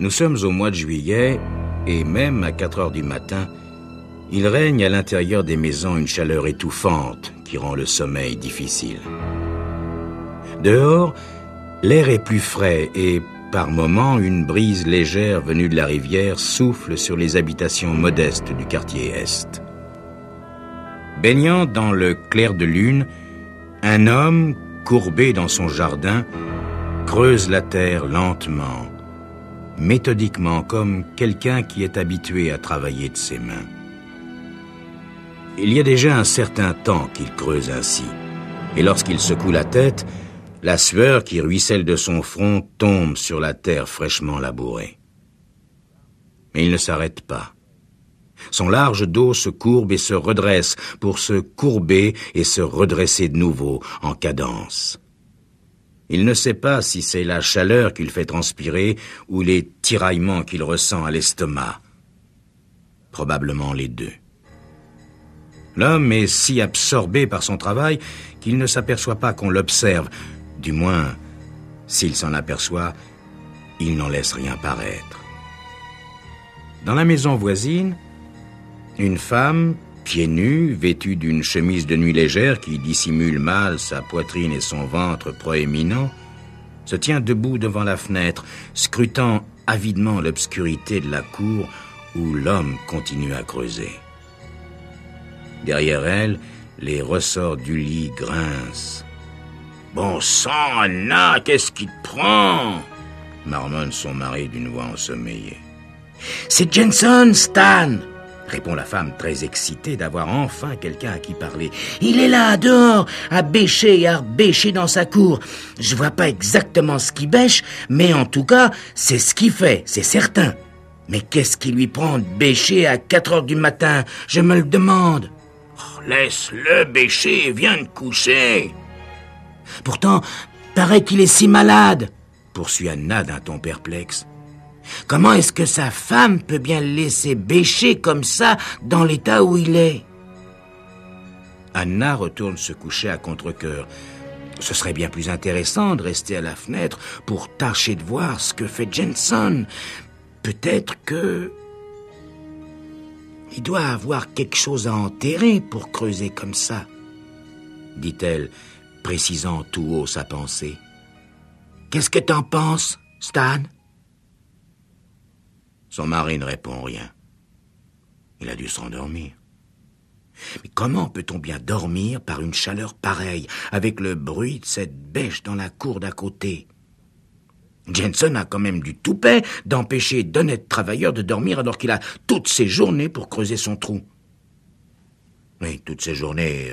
Nous sommes au mois de juillet et même à 4 heures du matin, il règne à l'intérieur des maisons une chaleur étouffante qui rend le sommeil difficile. Dehors, l'air est plus frais et, par moments, une brise légère venue de la rivière souffle sur les habitations modestes du quartier Est. Baignant dans le clair de lune, un homme, courbé dans son jardin, creuse la terre lentement, méthodiquement, comme quelqu'un qui est habitué à travailler de ses mains. Il y a déjà un certain temps qu'il creuse ainsi, et lorsqu'il secoue la tête, la sueur qui ruisselle de son front tombe sur la terre fraîchement labourée. Mais il ne s'arrête pas. Son large dos se courbe et se redresse pour se courber et se redresser de nouveau en cadence. Il ne sait pas si c'est la chaleur qu'il fait transpirer ou les tiraillements qu'il ressent à l'estomac. Probablement les deux. L'homme est si absorbé par son travail qu'il ne s'aperçoit pas qu'on l'observe. Du moins, s'il s'en aperçoit, il n'en laisse rien paraître. Dans la maison voisine, une femme, pieds nus, vêtue d'une chemise de nuit légère qui dissimule mal sa poitrine et son ventre proéminents, se tient debout devant la fenêtre, scrutant avidement l'obscurité de la cour où l'homme continue à creuser. Derrière elle, les ressorts du lit grincent. « Bon sang, Anna, qu'est-ce qui te prend ?» marmonne son mari d'une voix ensommeillée. « C'est Jensen, Stan !» répond la femme très excitée d'avoir enfin quelqu'un à qui parler. « Il est là, dehors, à bêcher et à rebêcher dans sa cour. Je vois pas exactement ce qu'il bêche, mais en tout cas, c'est ce qu'il fait, c'est certain. Mais qu'est-ce qui lui prend de bêcher à 4 heures du matin? Je me le demande. » « Laisse-le bêcher et viens te coucher. »« Pourtant, paraît qu'il est si malade, » poursuit Anna d'un ton perplexe. « Comment est-ce que sa femme peut bien le laisser bêcher comme ça dans l'état où il est ?» Anna retourne se coucher à contre-cœur. Ce serait bien plus intéressant de rester à la fenêtre pour tâcher de voir ce que fait Jensen. Peut-être que... Il doit avoir quelque chose à enterrer pour creuser comme ça, dit-elle, précisant tout haut sa pensée. Qu'est-ce que t'en penses, Stan? Son mari ne répond rien. Il a dû s'endormir. Mais comment peut-on bien dormir par une chaleur pareille, avec le bruit de cette bêche dans la cour d'à côté? Jensen a quand même du toupet d'empêcher d'honnêtes travailleurs de dormir alors qu'il a toutes ses journées pour creuser son trou. Oui, toutes ses journées,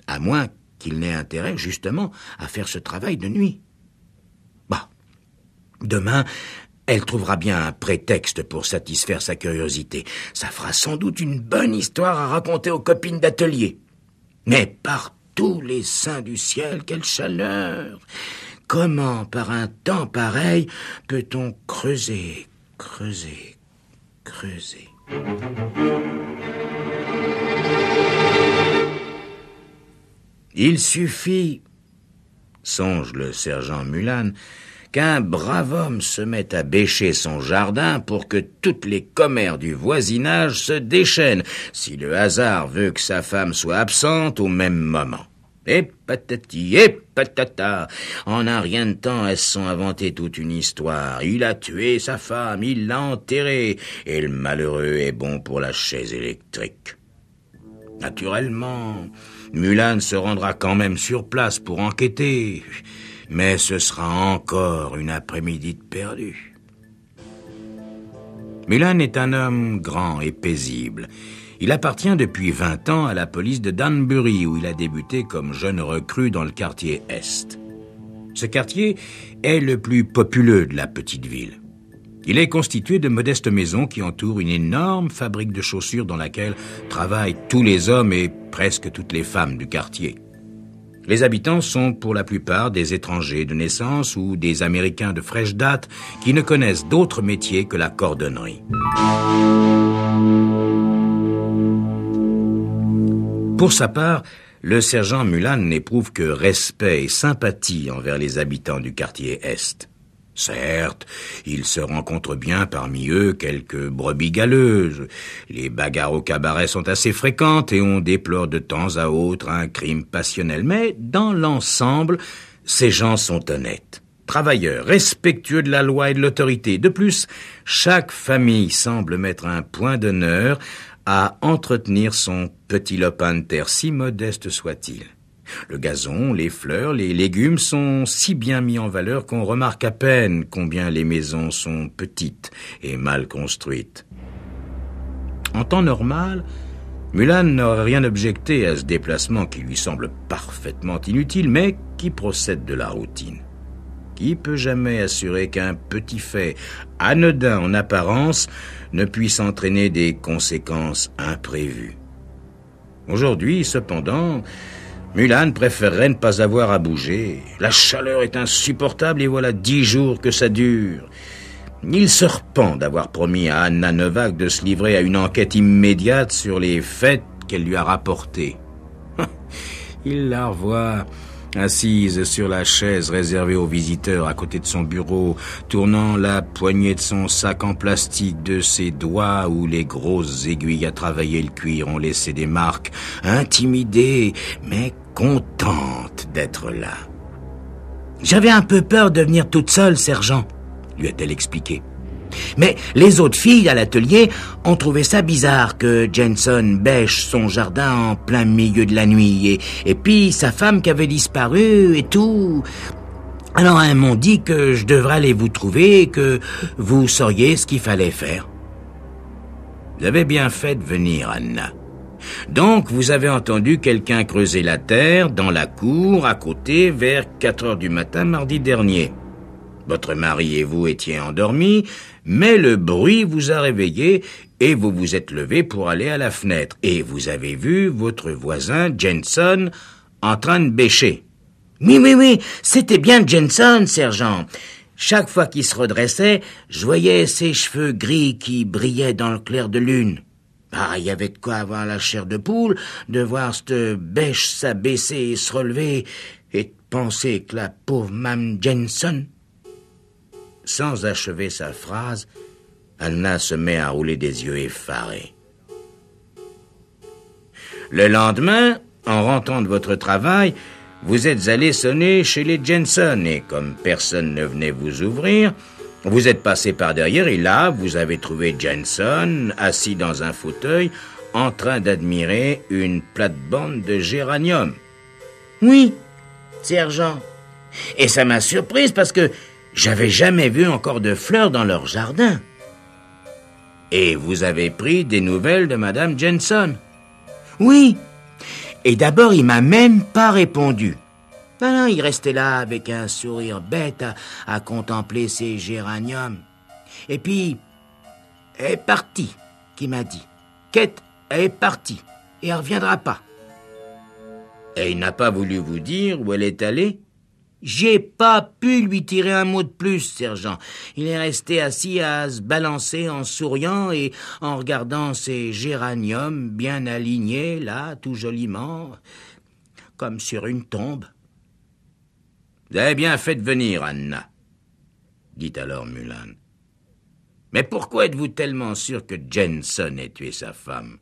à moins qu'il n'ait intérêt, justement, à faire ce travail de nuit. Bah, demain, elle trouvera bien un prétexte pour satisfaire sa curiosité. Ça fera sans doute une bonne histoire à raconter aux copines d'atelier. Mais par tous les saints du ciel, quelle chaleur! Comment, par un temps pareil, peut-on creuser? Il suffit, songe le sergent Mulan, qu'un brave homme se mette à bêcher son jardin pour que toutes les commères du voisinage se déchaînent, si le hasard veut que sa femme soit absente au même moment. Et patati, et patata. En un rien de temps, elles se sont inventées toute une histoire. Il a tué sa femme, il l'a enterrée, et le malheureux est bon pour la chaise électrique. Naturellement, Mulan se rendra quand même sur place pour enquêter, mais ce sera encore une après-midi de perdu. Mulan est un homme grand et paisible. Il appartient depuis 20 ans à la police de Danbury, où il a débuté comme jeune recrue dans le quartier Est. Ce quartier est le plus populeux de la petite ville. Il est constitué de modestes maisons qui entourent une énorme fabrique de chaussures dans laquelle travaillent tous les hommes et presque toutes les femmes du quartier. Les habitants sont pour la plupart des étrangers de naissance ou des Américains de fraîche date qui ne connaissent d'autre métier que la cordonnerie. Pour sa part, le sergent Mulan n'éprouve que respect et sympathie envers les habitants du quartier Est. Certes, il se rencontre bien parmi eux quelques brebis galeuses. Les bagarres au cabaret sont assez fréquentes et on déplore de temps à autre un crime passionnel. Mais dans l'ensemble, ces gens sont honnêtes, travailleurs, respectueux de la loi et de l'autorité. De plus, chaque famille semble mettre un point d'honneur à entretenir son petit lopin de terre, si modeste soit-il. Le gazon, les fleurs, les légumes sont si bien mis en valeur qu'on remarque à peine combien les maisons sont petites et mal construites. En temps normal, Mulan n'aurait rien objecté à ce déplacement qui lui semble parfaitement inutile, mais qui procède de la routine. Qui peut jamais assurer qu'un petit fait, anodin en apparence, ne puisse entraîner des conséquences imprévues? Aujourd'hui, cependant, Mulan préférerait ne pas avoir à bouger. La chaleur est insupportable et voilà 10 jours que ça dure. Il se repent d'avoir promis à Anna Novak de se livrer à une enquête immédiate sur les faits qu'elle lui a rapportés. Il la revoit assise sur la chaise réservée aux visiteurs à côté de son bureau, tournant la poignée de son sac en plastique de ses doigts où les grosses aiguilles à travailler le cuir ont laissé des marques, intimidée, mais contente d'être là. « J'avais un peu peur de venir toute seule, sergent, » lui a-t-elle expliqué. Mais les autres filles à l'atelier ont trouvé ça bizarre que Jensen bêche son jardin en plein milieu de la nuit et puis sa femme qui avait disparu et tout. Alors elles m'ont dit que je devrais aller vous trouver et que vous sauriez ce qu'il fallait faire. Vous avez bien fait de venir, Anna. Donc vous avez entendu quelqu'un creuser la terre dans la cour à côté vers 4 heures du matin mardi dernier. Votre mari et vous étiez endormis, mais le bruit vous a réveillé et vous vous êtes levé pour aller à la fenêtre. Et vous avez vu votre voisin, Jensen, en train de bêcher. Oui, c'était bien Jensen, sergent. Chaque fois qu'il se redressait, je voyais ses cheveux gris qui brillaient dans le clair de lune. Il y avait de quoi avoir la chair de poule, de voir cette bêche s'abaisser et se relever, et de penser que la pauvre Mme Jensen... Sans achever sa phrase, Anna se met à rouler des yeux effarés. Le lendemain, en rentrant de votre travail, vous êtes allé sonner chez les Jensen et comme personne ne venait vous ouvrir, vous êtes passé par derrière et là, vous avez trouvé Jensen assis dans un fauteuil en train d'admirer une plate-bande de géranium. Oui, sergent. Et ça m'a surprise parce que j'avais jamais vu encore de fleurs dans leur jardin. Et vous avez pris des nouvelles de Madame Jensen? Oui. Et d'abord, il m'a même pas répondu. Non, il restait là avec un sourire bête à contempler ses géraniums. Et puis, elle est partie, qui m'a dit. Kate, elle est partie, et elle reviendra pas. Et il n'a pas voulu vous dire où elle est allée? J'ai pas pu lui tirer un mot de plus, sergent. Il est resté assis à se balancer en souriant et en regardant ses géraniums bien alignés, là, tout joliment, comme sur une tombe. Vous avez bien fait de venir, Anna, dit alors Mulan. Mais pourquoi êtes-vous tellement sûr que Jensen ait tué sa femme?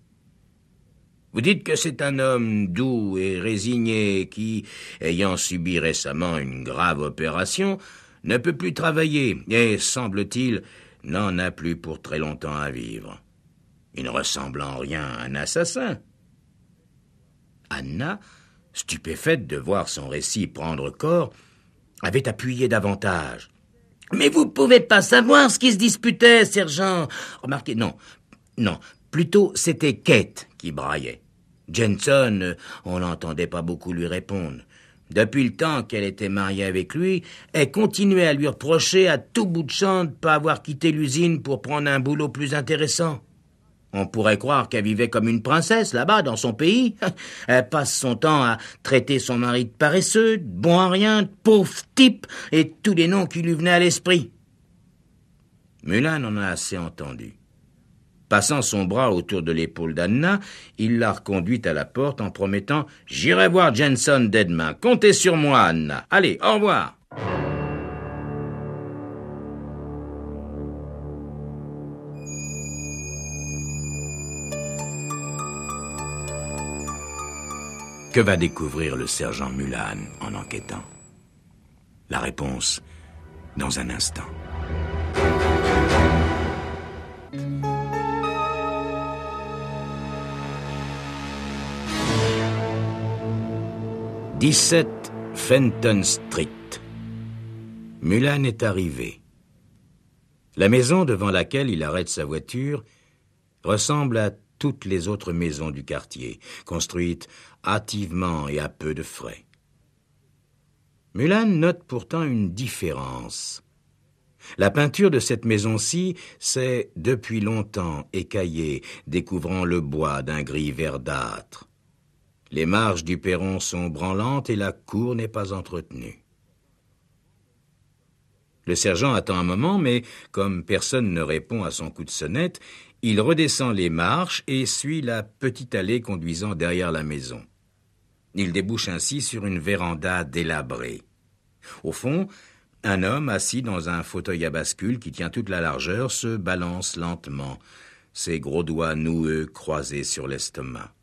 Vous dites que c'est un homme doux et résigné qui, ayant subi récemment une grave opération, ne peut plus travailler et, semble-t-il, n'en a plus pour très longtemps à vivre. Il ne ressemble en rien à un assassin. Anna, stupéfaite de voir son récit prendre corps, avait appuyé davantage. « Mais vous pouvez pas savoir ce qui se disputait, sergent !» Remarquez, non, plutôt c'était Kate qui braillait. Jensen, on n'entendait pas beaucoup lui répondre. Depuis le temps qu'elle était mariée avec lui, elle continuait à lui reprocher à tout bout de champ de ne pas avoir quitté l'usine pour prendre un boulot plus intéressant. On pourrait croire qu'elle vivait comme une princesse là-bas, dans son pays. Elle passe son temps à traiter son mari de paresseux, de bon à rien, de pauvre type, et tous les noms qui lui venaient à l'esprit. Mulan en a assez entendu. Passant son bras autour de l'épaule d'Anna, il l'a reconduite à la porte en promettant « J'irai voir Jensen dès demain. Comptez sur moi, Anna. Allez, au revoir !» Que va découvrir le sergent Mulan en enquêtant? La réponse dans un instant. « 17 Fenton Street. Mulan est arrivé. La maison devant laquelle il arrête sa voiture ressemble à toutes les autres maisons du quartier, construites hâtivement et à peu de frais. Mulan note pourtant une différence. La peinture de cette maison-ci s'est depuis longtemps écaillée, découvrant le bois d'un gris verdâtre. Les marches du perron sont branlantes et la cour n'est pas entretenue. Le sergent attend un moment, mais comme personne ne répond à son coup de sonnette, il redescend les marches et suit la petite allée conduisant derrière la maison. Il débouche ainsi sur une véranda délabrée. Au fond, un homme assis dans un fauteuil à bascule qui tient toute la largeur se balance lentement, ses gros doigts noueux croisés sur l'estomac.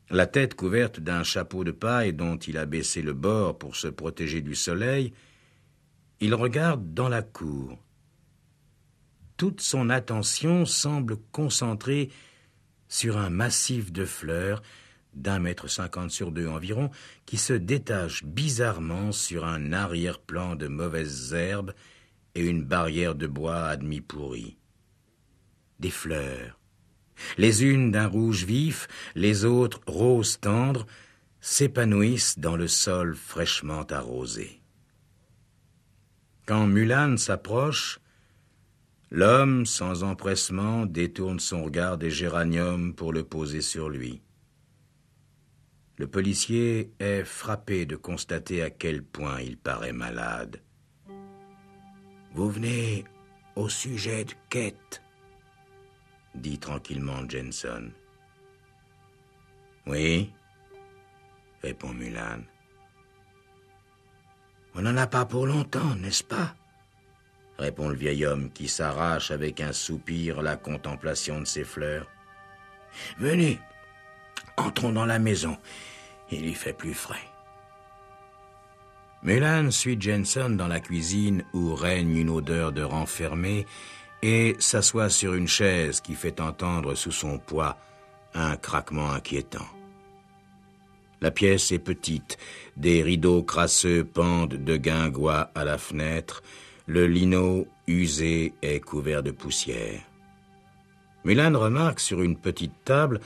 La tête couverte d'un chapeau de paille dont il a baissé le bord pour se protéger du soleil, il regarde dans la cour. Toute son attention semble concentrée sur un massif de fleurs d'1,50 m sur 2 environ, qui se détache bizarrement sur un arrière-plan de mauvaises herbes et une barrière de bois à demi pourrie. Des fleurs, les unes d'un rouge vif, les autres rose tendre, s'épanouissent dans le sol fraîchement arrosé. Quand Mulan s'approche, l'homme, sans empressement, détourne son regard des géraniums pour le poser sur lui. Le policier est frappé de constater à quel point il paraît malade. « Vous venez au sujet de Kate ?» dit tranquillement Jensen. « Oui, » répond Mulan. « On n'en a pas pour longtemps, n'est-ce pas ?» répond le vieil homme qui s'arrache avec un soupir la contemplation de ses fleurs. « Venez, entrons dans la maison, il y fait plus frais. » Mulan suit Jensen dans la cuisine où règne une odeur de renfermé et s'assoit sur une chaise qui fait entendre sous son poids un craquement inquiétant. La pièce est petite, des rideaux crasseux pendent de guingois à la fenêtre, le lino usé est couvert de poussière. Mulan remarque sur une petite table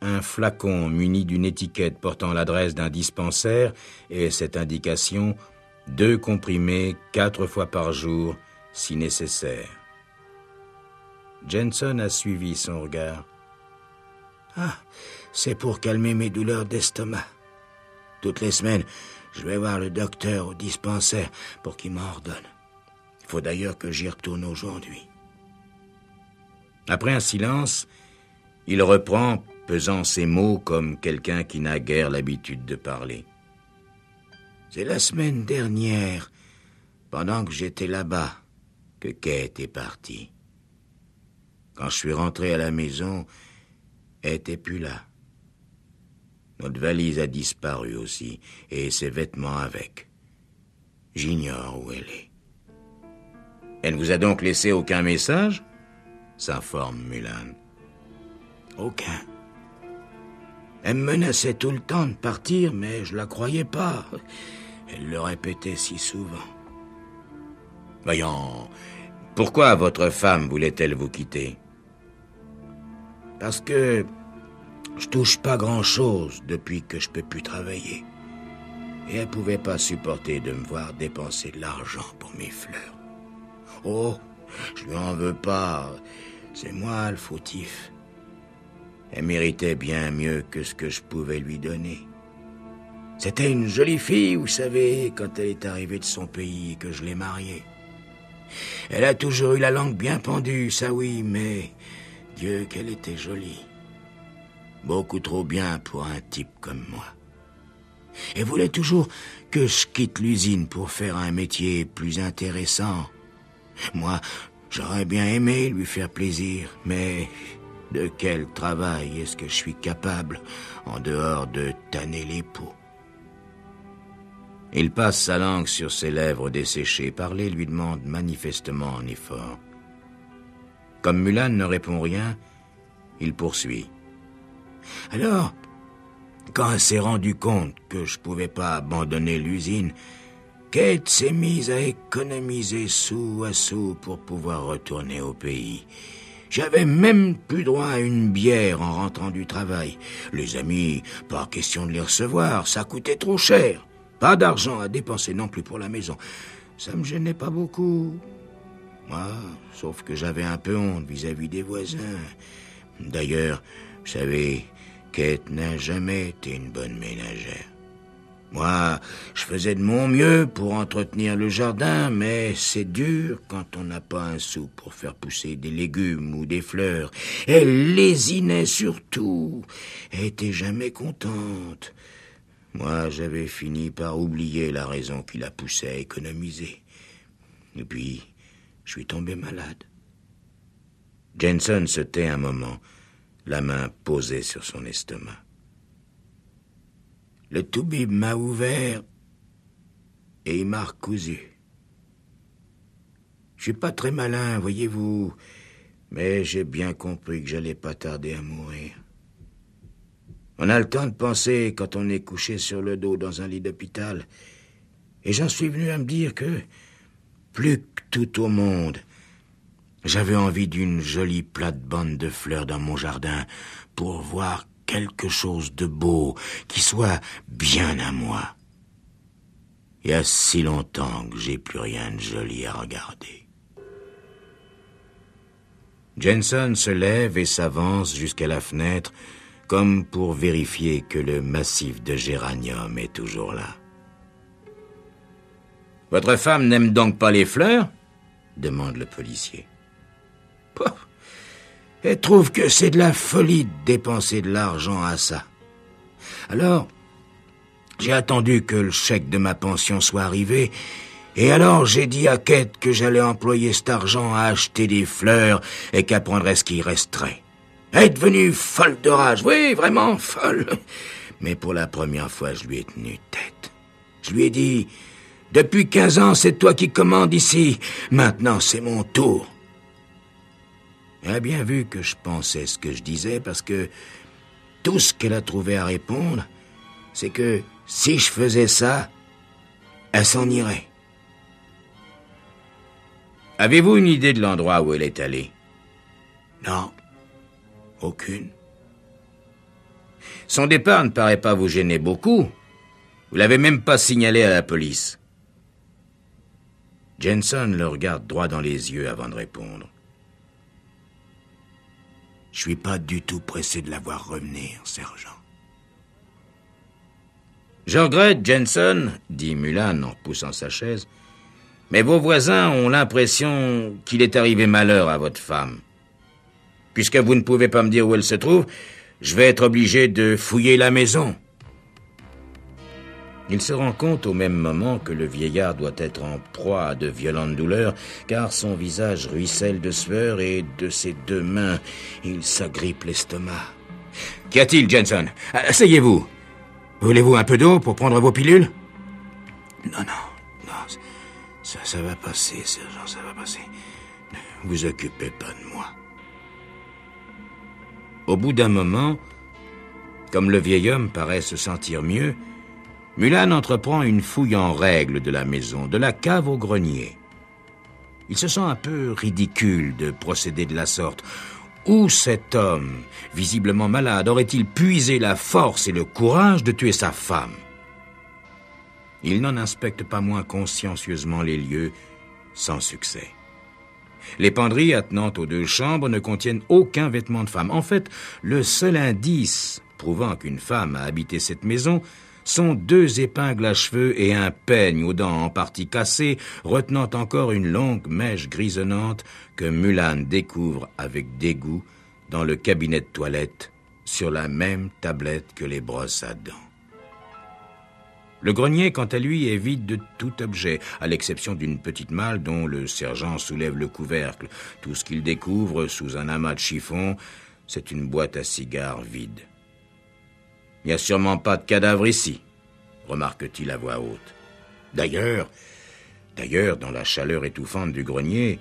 un flacon muni d'une étiquette portant l'adresse d'un dispensaire et cette indication « 2 comprimés 4 fois par jour, si nécessaire ». Jensen a suivi son regard. « Ah, c'est pour calmer mes douleurs d'estomac. Toutes les semaines, je vais voir le docteur au dispensaire pour qu'il m'en ordonne. Il faut d'ailleurs que j'y retourne aujourd'hui. » Après un silence, il reprend, pesant ses mots comme quelqu'un qui n'a guère l'habitude de parler. « C'est la semaine dernière, pendant que j'étais là-bas, que Kate est partie. Quand je suis rentré à la maison, elle n'était plus là. Notre valise a disparu aussi, et ses vêtements avec. J'ignore où elle est. »« Elle ne vous a donc laissé aucun message ?» s'informe Mulan. « Aucun. Elle me menaçait tout le temps de partir, mais je la croyais pas. Elle le répétait si souvent. »« Voyons, pourquoi votre femme voulait-elle vous quitter ?»« Parce que je touche pas grand-chose depuis que je peux plus travailler. Et elle pouvait pas supporter de me voir dépenser de l'argent pour mes fleurs. Oh, je lui en veux pas. C'est moi le fautif. Elle méritait bien mieux que ce que je pouvais lui donner. C'était une jolie fille, vous savez, quand elle est arrivée de son pays et que je l'ai mariée. Elle a toujours eu la langue bien pendue, ça oui, mais Dieu qu'elle était jolie. Beaucoup trop bien pour un type comme moi. Elle voulait toujours que je quitte l'usine pour faire un métier plus intéressant. Moi, j'aurais bien aimé lui faire plaisir, mais De quel travail est-ce que je suis capable, en dehors de tanner les peaux? Il passe sa langue sur ses lèvres desséchées. Parler lui demande manifestement un effort. Comme Mulan ne répond rien, il poursuit. Alors, quand elle s'est rendue compte que je pouvais pas abandonner l'usine, Kate s'est mise à économiser sou à sou pour pouvoir retourner au pays. J'avais même plus droit à une bière en rentrant du travail. Les amis, pas question de les recevoir, ça coûtait trop cher. Pas d'argent à dépenser non plus pour la maison. Ça me gênait pas beaucoup. Moi, sauf que j'avais un peu honte vis-à-vis des voisins. D'ailleurs, vous savez, Kate n'a jamais été une bonne ménagère. Moi, je faisais de mon mieux pour entretenir le jardin, mais c'est dur quand on n'a pas un sou pour faire pousser des légumes ou des fleurs. Elle lésinait surtout. Elle était jamais contente. Moi, j'avais fini par oublier la raison qui la poussait à économiser. Et puis, je suis tombé malade. Jensen se tait un moment, la main posée sur son estomac. Le toubib m'a ouvert et il m'a recousu. Je suis pas très malin, voyez-vous, mais j'ai bien compris que j'allais pas tarder à mourir. On a le temps de penser quand on est couché sur le dos dans un lit d'hôpital. Et j'en suis venu à me dire que, plus que tout au monde, j'avais envie d'une jolie plate-bande de fleurs dans mon jardin pour voir quelque chose de beau qui soit bien à moi. Il y a si longtemps que j'ai plus rien de joli à regarder. Jensen se lève et s'avance jusqu'à la fenêtre comme pour vérifier que le massif de géranium est toujours là. « Votre femme n'aime donc pas les fleurs ?» demande le policier. Pouf. Elle trouve que c'est de la folie de dépenser de l'argent à ça. Alors, j'ai attendu que le chèque de ma pension soit arrivé, et alors j'ai dit à Kate que j'allais employer cet argent à acheter des fleurs et qu'elle prendrait ce qui resterait. Elle est devenue folle de rage, oui, vraiment folle. Mais pour la première fois, je lui ai tenu tête. Je lui ai dit, depuis 15 ans, c'est toi qui commandes ici, maintenant c'est mon tour. Elle a bien vu que je pensais ce que je disais parce que tout ce qu'elle a trouvé à répondre, c'est que si je faisais ça, elle s'en irait. Avez-vous une idée de l'endroit où elle est allée? Non, aucune. Son départ ne paraît pas vous gêner beaucoup. Vous l'avez même pas signalé à la police. Jensen le regarde droit dans les yeux avant de répondre. Je suis pas du tout pressé de la voir revenir, sergent. Je regrette, Jensen, dit Mulan en repoussant sa chaise, mais vos voisins ont l'impression qu'il est arrivé malheur à votre femme. Puisque vous ne pouvez pas me dire où elle se trouve, je vais être obligé de fouiller la maison. Il se rend compte au même moment que le vieillard doit être en proie à de violentes douleurs, car son visage ruisselle de sueur et de ses deux mains, il s'agrippe l'estomac. « Qu'y a-t-il, Jensen? Asseyez-vous. Voulez-vous un peu d'eau pour prendre vos pilules? »« Non, ça va passer, sergent, ça va passer. Ne vous occupez pas de moi. » Au bout d'un moment, comme le vieil homme paraît se sentir mieux, Mulan entreprend une fouille en règle de la maison, de la cave au grenier. Il se sent un peu ridicule de procéder de la sorte. Où cet homme, visiblement malade, aurait-il puisé la force et le courage de tuer sa femme? Il n'en inspecte pas moins consciencieusement les lieux, sans succès. Les penderies attenant aux deux chambres ne contiennent aucun vêtement de femme. En fait, le seul indice prouvant qu'une femme a habité cette maison sont 2 épingles à cheveux et un peigne aux dents en partie cassées, retenant encore une longue mèche grisonnante que Mulan découvre avec dégoût dans le cabinet de toilette, sur la même tablette que les brosses à dents. Le grenier, quant à lui, est vide de tout objet, à l'exception d'une petite malle dont le sergent soulève le couvercle. Tout ce qu'il découvre sous un amas de chiffons, C'est une boîte à cigares vide. Il n'y a sûrement pas de cadavre ici, remarque-t-il à voix haute. D'ailleurs, dans la chaleur étouffante du grenier,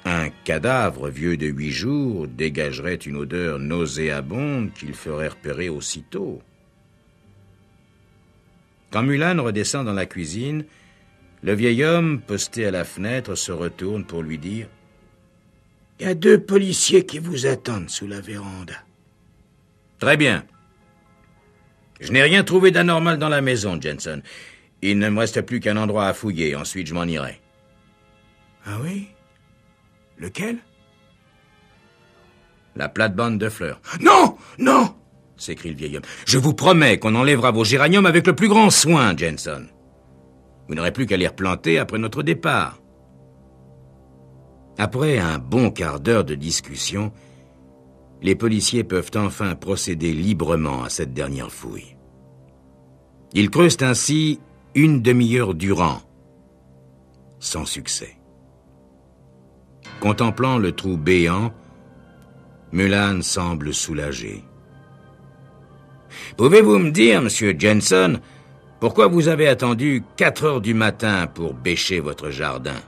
un cadavre vieux de 8 jours dégagerait une odeur nauséabonde qu'il ferait repérer aussitôt. Quand Mulan redescend dans la cuisine, le vieil homme, posté à la fenêtre, se retourne pour lui dire « Il y a 2 policiers qui vous attendent sous la véranda. »« Très bien. Je n'ai rien trouvé d'anormal dans la maison, Jensen. Il ne me reste plus qu'un endroit à fouiller, ensuite je m'en irai. »« Ah oui? Lequel? »« La plate-bande de fleurs. »« Non! Non !» s'écrie le vieil homme. « Je vous promets qu'on enlèvera vos géraniums avec le plus grand soin, Jensen. Vous n'aurez plus qu'à les replanter après notre départ. » Après un bon quart d'heure de discussion, les policiers peuvent enfin procéder librement à cette dernière fouille. Ils creusent ainsi une demi-heure durant, sans succès. Contemplant le trou béant, Mulan semble soulagé. « Pouvez-vous me dire, monsieur Jensen, pourquoi vous avez attendu 4 heures du matin pour bêcher votre jardin ?»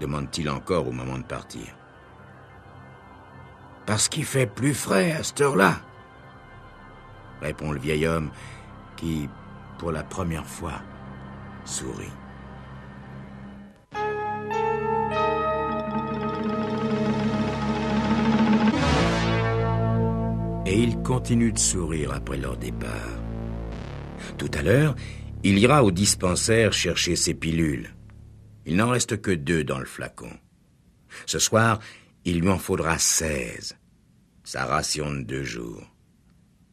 demande-t-il encore au moment de partir. « Parce qu'il fait plus frais à cette heure-là, » répond le vieil homme qui, pour la première fois, sourit. Et il continue de sourire après leur départ. Tout à l'heure, il ira au dispensaire chercher ses pilules. Il n'en reste que 2 dans le flacon. Ce soir, il lui en faudra 16. Sa ration de 2 jours.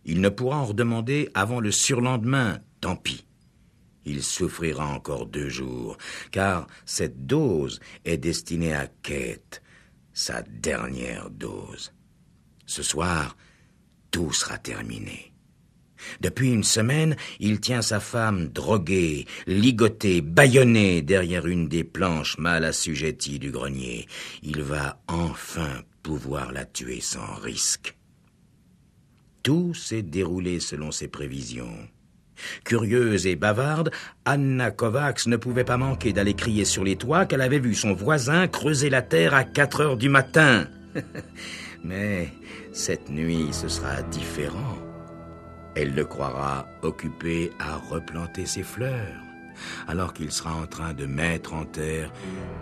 Il ne pourra en redemander avant le surlendemain, tant pis. Il souffrira encore 2 jours, car cette dose est destinée à Kate, sa dernière dose. Ce soir, tout sera terminé. Depuis une semaine, il tient sa femme droguée, ligotée, bâillonnée derrière une des planches mal assujetties du grenier. Il va enfin pouvoir la tuer sans risque. Tout s'est déroulé selon ses prévisions. Curieuse et bavarde, Anna Kovacs ne pouvait pas manquer d'aller crier sur les toits qu'elle avait vu son voisin creuser la terre à 4 heures du matin. Mais cette nuit, ce sera différent. Elle le croira occupé à replanter ses fleurs, alors qu'il sera en train de mettre en terre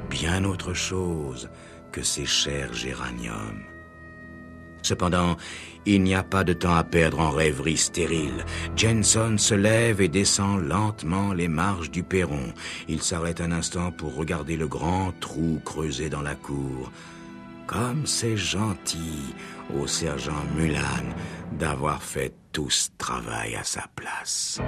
bien autre chose que ses chers géraniums. Cependant, il n'y a pas de temps à perdre en rêveries stériles. Jensen se lève et descend lentement les marches du perron. Il s'arrête un instant pour regarder le grand trou creusé dans la cour. Comme c'est gentil au sergent Mulan d'avoir fait tout ce travail à sa place.